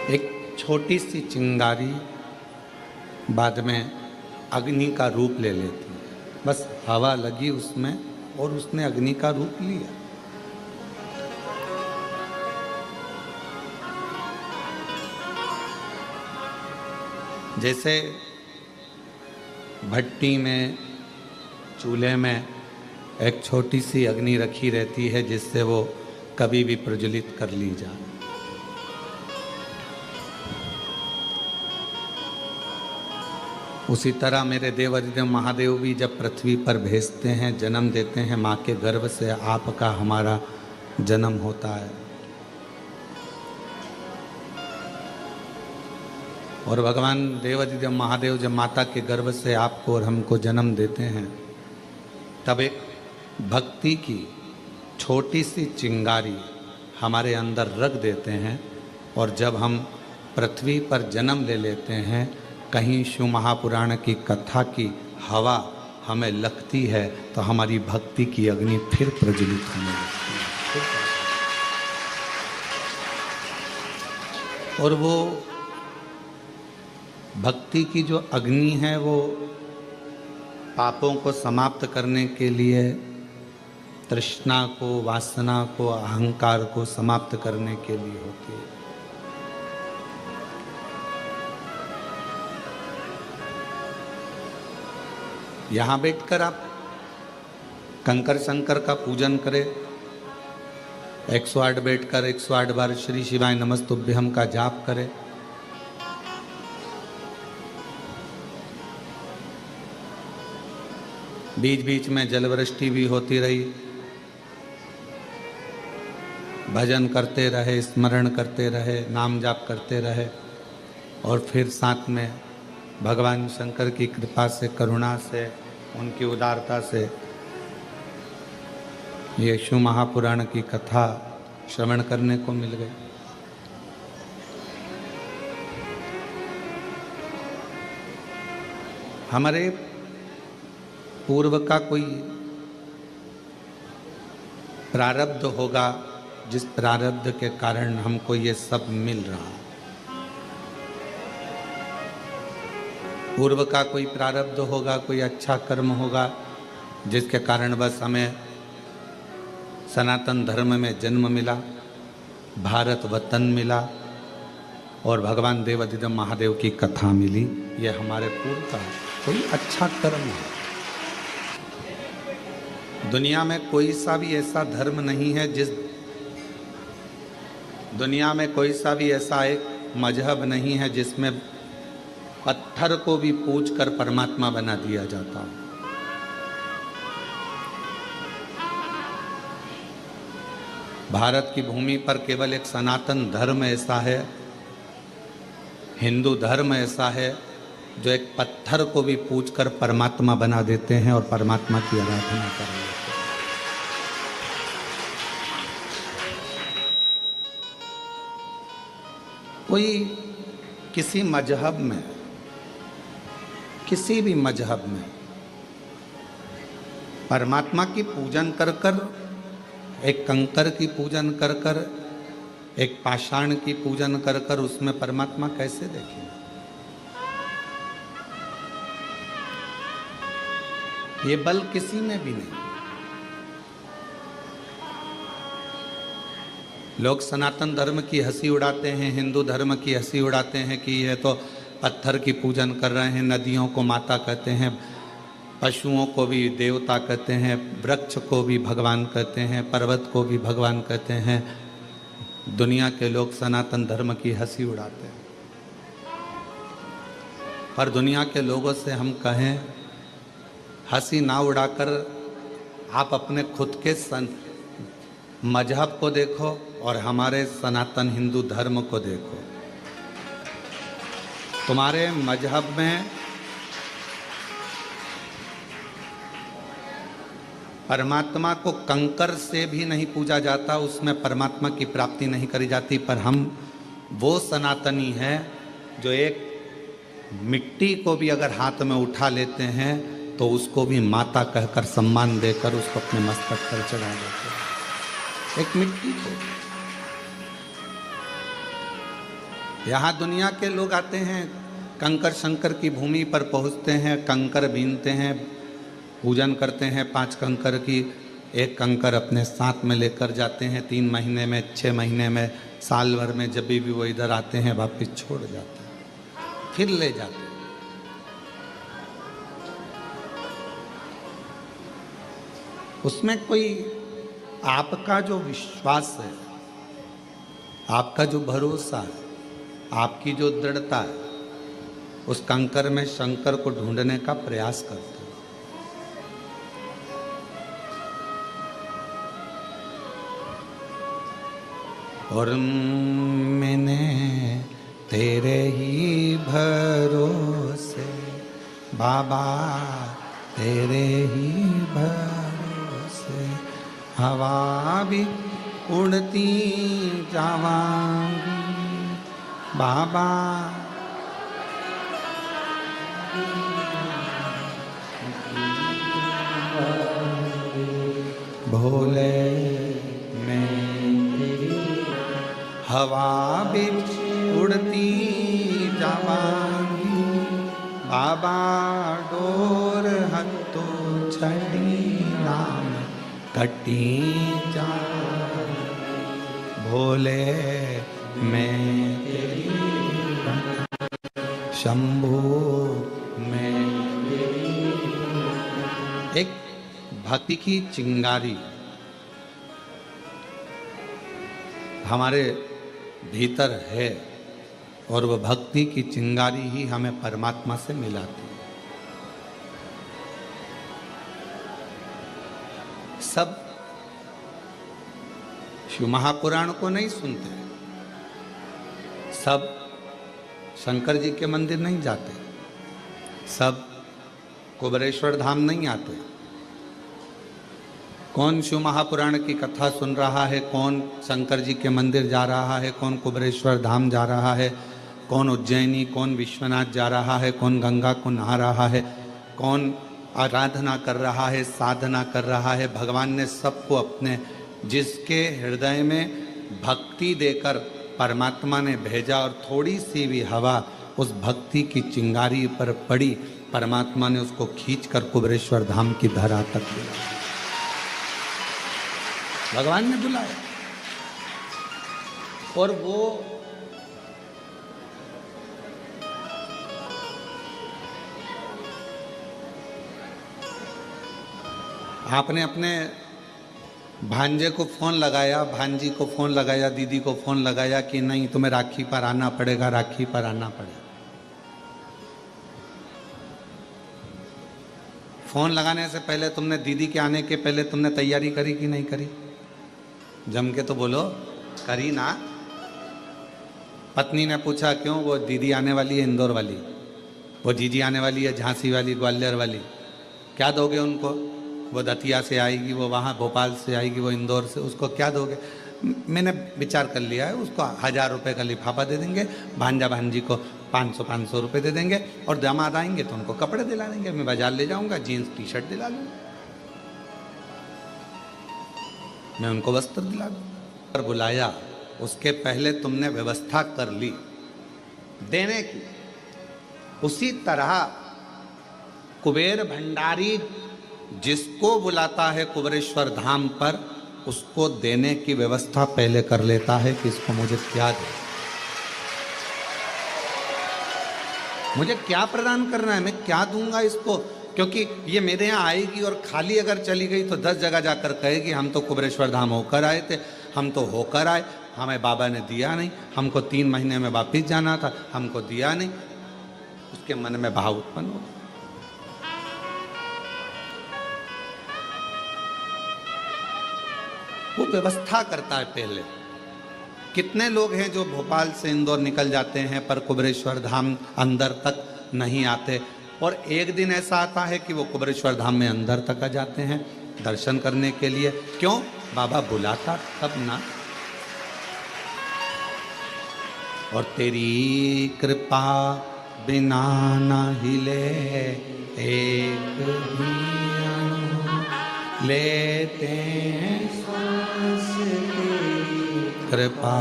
एक छोटी सी चिंगारी बाद में अग्नि का रूप ले लेती है। बस हवा लगी उसमें और उसने अग्नि का रूप लिया। जैसे भट्टी में, चूल्हे में एक छोटी सी अग्नि रखी रहती है जिससे वो कभी भी प्रज्वलित कर ली जाए। उसी तरह मेरे देवाधिदेव महादेव भी जब पृथ्वी पर भेजते हैं, जन्म देते हैं, माँ के गर्भ से आपका हमारा जन्म होता है। और भगवान देवाधिदेव महादेव जब माता के गर्भ से आपको और हमको जन्म देते हैं, तब एक भक्ति की छोटी सी चिंगारी हमारे अंदर रख देते हैं। और जब हम पृथ्वी पर जन्म ले लेते हैं, कहीं शिव महापुराण की कथा की हवा हमें लगती है तो हमारी भक्ति की अग्नि फिर प्रज्वलित होने लगती है। और वो भक्ति की जो अग्नि है वो पापों को समाप्त करने के लिए, तृष्णा को, वासना को, अहंकार को समाप्त करने के लिए होती है। यहाँ बैठकर आप कंकर शंकर का पूजन करें, 108 बैठकर 108 बार श्री शिवाय नमस्तुभ्यम का जाप करें। बीच बीच में जलवृष्टि भी होती रही, भजन करते रहे, स्मरण करते रहे, नाम जाप करते रहे। और फिर साथ में भगवान शंकर की कृपा से, करुणा से, उनकी उदारता से ये शिव महापुराण की कथा श्रवण करने को मिल गई। हमारे पूर्व का कोई प्रारब्ध होगा जिस प्रारब्ध के कारण हमको ये सब मिल रहा है। पूर्व का कोई प्रारब्ध होगा, कोई अच्छा कर्म होगा जिसके कारण बस हमें सनातन धर्म में जन्म मिला, भारत वतन मिला और भगवान देवाधिदेव महादेव की कथा मिली। ये हमारे पूर्व का कोई अच्छा कर्म है। दुनिया में कोई सा भी ऐसा धर्म नहीं है दुनिया में कोई सा भी ऐसा एक मजहब नहीं है जिसमें पत्थर को भी पूज कर परमात्मा बना दिया जाता हो। भारत की भूमि पर केवल एक सनातन धर्म ऐसा है, हिंदू धर्म ऐसा है जो एक पत्थर को भी पूज कर परमात्मा बना देते हैं और परमात्मा की आराधना कर रहे हैं। कोई किसी मजहब में, किसी भी मजहब में परमात्मा की पूजन कर कर, एक कंकर की पूजन कर कर, एक पाषाण की पूजन कर कर उसमें परमात्मा कैसे देखें? ये बल किसी में भी नहीं। लोग सनातन धर्म की हंसी उड़ाते हैं, हिंदू धर्म की हंसी उड़ाते हैं कि ये तो पत्थर की पूजन कर रहे हैं, नदियों को माता कहते हैं, पशुओं को भी देवता कहते हैं, वृक्ष को भी भगवान कहते हैं, पर्वत को भी भगवान कहते हैं। दुनिया के लोग सनातन धर्म की हंसी उड़ाते हैं। पर दुनिया के लोगों से हम कहें, हंसी ना उड़ाकर आप अपने खुद के मजहब को देखो और हमारे सनातन हिंदू धर्म को देखो। तुम्हारे मजहब में परमात्मा को कंकर से भी नहीं पूजा जाता, उसमें परमात्मा की प्राप्ति नहीं करी जाती। पर हम वो सनातनी हैं जो एक मिट्टी को भी अगर हाथ में उठा लेते हैं तो उसको भी माता कहकर सम्मान देकर उसको अपने मस्तक पर चढ़ा देते हैं। एक मिट्टी को यहाँ दुनिया के लोग आते हैं, कंकर शंकर की भूमि पर पहुँचते हैं, कंकर बीनते हैं, पूजन करते हैं 5 कंकर की। एक कंकर अपने साथ में लेकर जाते हैं, 3 महीने में, 6 महीने में, साल भर में, जब भी वो इधर आते हैं वापस छोड़ जाते हैं, फिर ले जाते हैं। उसमें कोई आपका जो विश्वास है, आपका जो भरोसा है, आपकी जो दृढ़ता है, उस कंकर में शंकर को ढूंढने का प्रयास करते हो। और मैंने तेरे ही भरोसे बाबा, तेरे ही भरोसे हवा भी उड़ती जावांगी बाबा। भोले हवा भी उड़ती जावांगी बाबा, डोर हत्तो चढ़ी नाम कटी जा। भोले मैं तेरी शंभू मैं तेरी। एक भक्ति की चिंगारी हमारे भीतर है, और वह भक्ति की चिंगारी ही हमें परमात्मा से मिलाती है। सब शिव महापुराण को नहीं सुनते, सब शंकर जी के मंदिर नहीं जाते, सब कुबेरेश्वर धाम नहीं आते। कौन शिव महापुराण की कथा सुन रहा है, कौन शंकर जी के मंदिर जा रहा है, कौन कुबेरेश्वर धाम जा रहा है, कौन उज्जैनी, कौन विश्वनाथ जा रहा है, कौन गंगा को नहा रहा है, कौन आराधना कर रहा है, साधना कर रहा है। भगवान ने सबको अपने, जिसके हृदय में भक्ति देकर परमात्मा ने भेजा, और थोड़ी सी भी हवा उस भक्ति की चिंगारी पर पड़ी, परमात्मा ने उसको खींचकर कुबेरेश्वर धाम की धरा तक दिया। भगवान ने बुलाया, और वो आपने अपने भांजे को फोन लगाया, भांजी को फोन लगाया, दीदी को फोन लगाया कि नहीं तुम्हें राखी पर आना पड़ेगा, राखी पर आना पड़ेगा। फोन लगाने से पहले तुमने, दीदी के आने के पहले तुमने तैयारी करी कि नहीं करी? जम के तो बोलो, करी ना? पत्नी ने पूछा क्यों? वो दीदी आने वाली है इंदौर वाली, वो जीजी आने वाली है झांसी वाली, ग्वालियर वाली, क्या दोगे उनको? वो दतिया से आएगी, वो वहाँ भोपाल से आएगी, वो इंदौर से, उसको क्या दोगे? मैंने विचार कर लिया है, उसको 1000 रुपये का लिफाफा दे देंगे, भांजा भांजी को 500 रुपये दे देंगे, और दामाद आएंगे तो उनको कपड़े दिला देंगे। मैं बाजार ले जाऊंगा, जीन्स टी शर्ट दिला लूँगा, मैं उनको वस्त्र दिला दूँ। पर बुलाया, उसके पहले तुमने व्यवस्था कर ली देने की। उसी तरह कुबेर भंडारी जिसको बुलाता है कुबेरेश्वर धाम पर, उसको देने की व्यवस्था पहले कर लेता है कि इसको मुझे क्या दे, मुझे क्या प्रदान करना है, मैं क्या दूंगा इसको। क्योंकि ये मेरे यहाँ आएगी और खाली अगर चली गई तो 10 जगह जाकर कहेगी हम तो कुबेरेश्वर धाम होकर आए थे, हम तो होकर आए, हमें बाबा ने दिया नहीं, हमको 3 महीने में वापिस जाना था, हमको दिया नहीं। उसके मन में भाव उत्पन्न हो। वो व्यवस्था करता है पहले। कितने लोग हैं जो भोपाल से इंदौर निकल जाते हैं पर कुबेरेश्वर धाम अंदर तक नहीं आते, और एक दिन ऐसा आता है कि वो कुबेरेश्वर धाम में अंदर तक आ जाते हैं दर्शन करने के लिए। क्यों? बाबा बुलाता तब ना। और तेरी कृपा बिना ना हिले एक भी अणु, लेते हैं सांस तेरी कृपा